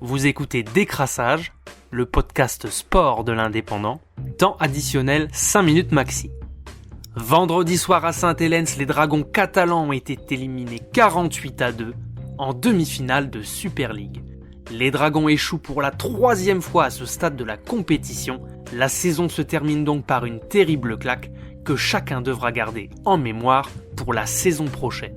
Vous écoutez Décrassage, le podcast sport de l'Indépendant, temps additionnel 5 minutes maxi. Vendredi soir à Sainte-Hélène, les Dragons catalans ont été éliminés 48-2 en demi-finale de Super League. Les Dragons échouent pour la 3e fois à ce stade de la compétition. La saison se termine donc par une terrible claque que chacun devra garder en mémoire pour la saison prochaine.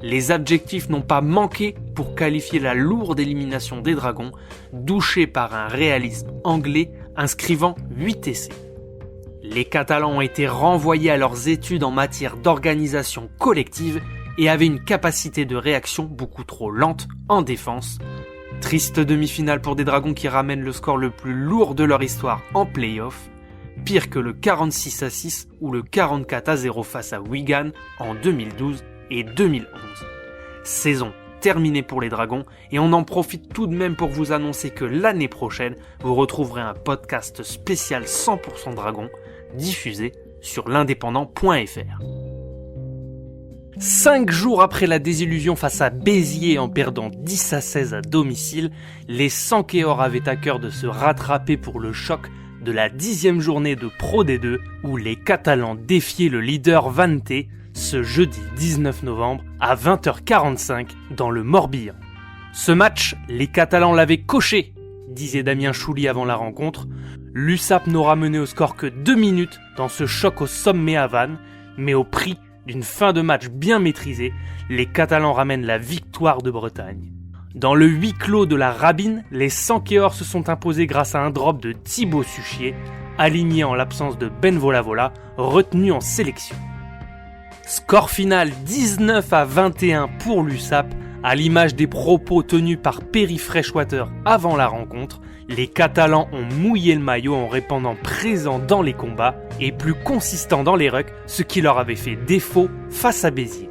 Les adjectifs n'ont pas manqué pour qualifier la lourde élimination des Dragons, douchée par un réalisme anglais inscrivant 8 essais. Les Catalans ont été renvoyés à leurs études en matière d'organisation collective et avaient une capacité de réaction beaucoup trop lente en défense. Triste demi-finale pour des Dragons qui ramènent le score le plus lourd de leur histoire en play-off, pire que le 46-6 ou le 44-0 face à Wigan en 2012 et 2011. Saison terminée pour les Dragons et on en profite tout de même pour vous annoncer que l'année prochaine, vous retrouverez un podcast spécial 100% Dragons diffusé sur l'indépendant.fr. 5 jours après la désillusion face à Béziers en perdant 10-16 à domicile, les Sankéors avaient à cœur de se rattraper pour le choc de la 10e journée de Pro D2 où les Catalans défiaient le leader Vanté ce jeudi 19 novembre à 20h45 dans le Morbihan. Ce match, les Catalans l'avaient coché, disait Damien Chouli avant la rencontre. L'USAP n'aura mené au score que 2 minutes dans ce choc au sommet à Vannes, mais au prix d'une fin de match bien maîtrisée, les Catalans ramènent la victoire de Bretagne. Dans le huis clos de la Rabine, les Sankéors se sont imposés grâce à un drop de Thibaut Suchier, aligné en l'absence de Ben Volavola, retenu en sélection. Score final 19-21 pour l'USAP, à l'image des propos tenus par Perry Freshwater avant la rencontre. Les Catalans ont mouillé le maillot en répondant présent dans les combats et plus consistant dans les rucks, ce qui leur avait fait défaut face à Béziers.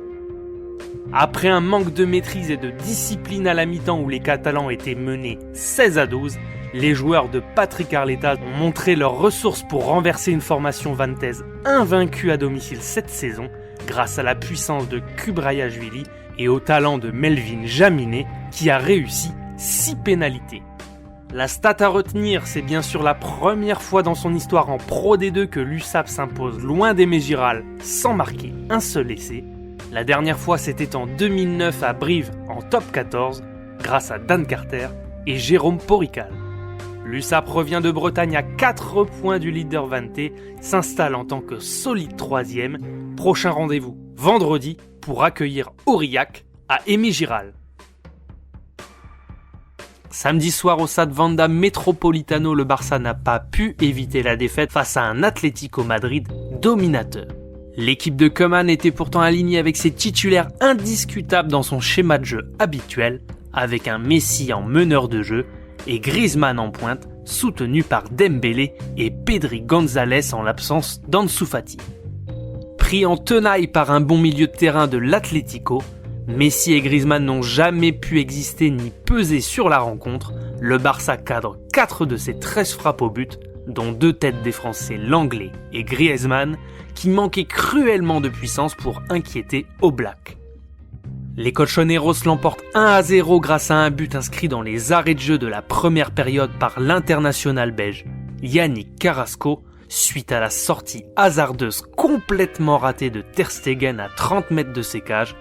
Après un manque de maîtrise et de discipline à la mi-temps où les Catalans étaient menés 16-12, les joueurs de Patrick Arletta ont montré leurs ressources pour renverser une formation vantaise invaincue à domicile cette saison grâce à la puissance de Kubrayashvili et au talent de Melvin Jaminet qui a réussi 6 pénalités. La stat à retenir, c'est bien sûr la première fois dans son histoire en Pro D2 que l'USAP s'impose loin d'Aimé Giral sans marquer un seul essai. La dernière fois, c'était en 2009 à Brive en top 14, grâce à Dan Carter et Jérôme Porical. L'USAP revient de Bretagne à 4 points du leader Vanté, s'installe en tant que solide 3e. Prochain rendez-vous vendredi pour accueillir Aurillac à Aimé Giral. Samedi soir au Stade Wanda Metropolitano, le Barça n'a pas pu éviter la défaite face à un Atlético Madrid dominateur. L'équipe de Koeman était pourtant alignée avec ses titulaires indiscutables dans son schéma de jeu habituel, avec un Messi en meneur de jeu et Griezmann en pointe, soutenu par Dembélé et Pedri González en l'absence d'Ansu Fati. Pris en tenaille par un bon milieu de terrain de l'Atlético, Messi et Griezmann n'ont jamais pu exister ni peser sur la rencontre. Le Barça cadre 4 de ses 13 frappes au but, dont 2 têtes des Français Lenglet et Griezmann, qui manquaient cruellement de puissance pour inquiéter Oblak. Les Colchoneros l'emportent 1-0 grâce à un but inscrit dans les arrêts de jeu de la première période par l'international belge Yannick Carrasco, suite à la sortie hasardeuse complètement ratée de Ter Stegen à 30 mètres de ses cages.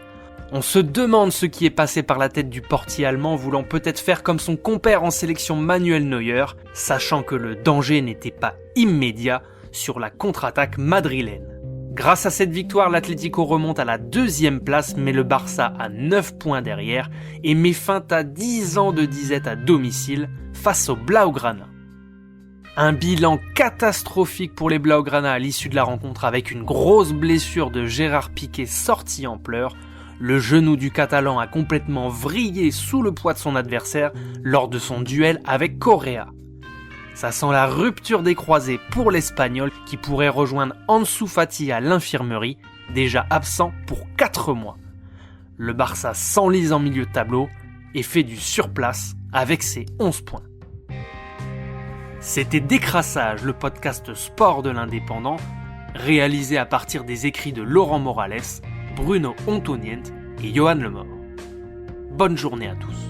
On se demande ce qui est passé par la tête du portier allemand, voulant peut-être faire comme son compère en sélection Manuel Neuer, sachant que le danger n'était pas immédiat sur la contre-attaque madrilène. Grâce à cette victoire, l'Atlético remonte à la 2e place, mais le Barça a 9 points derrière et met fin à 10 ans de disette à domicile face au Blaugrana. Un bilan catastrophique pour les Blaugrana à l'issue de la rencontre avec une grosse blessure de Gérard Piqué sorti en pleurs. Le genou du Catalan a complètement vrillé sous le poids de son adversaire lors de son duel avec Correa. Ça sent la rupture des croisés pour l'Espagnol qui pourrait rejoindre Ansu Fati à l'infirmerie, déjà absent pour 4 mois. Le Barça s'enlise en milieu de tableau et fait du surplace avec ses 11 points. C'était Décrassage, le podcast sport de l'Indépendant, réalisé à partir des écrits de Laurent Morales, Bruno Ontonient et Johan Lemort. Bonne journée à tous.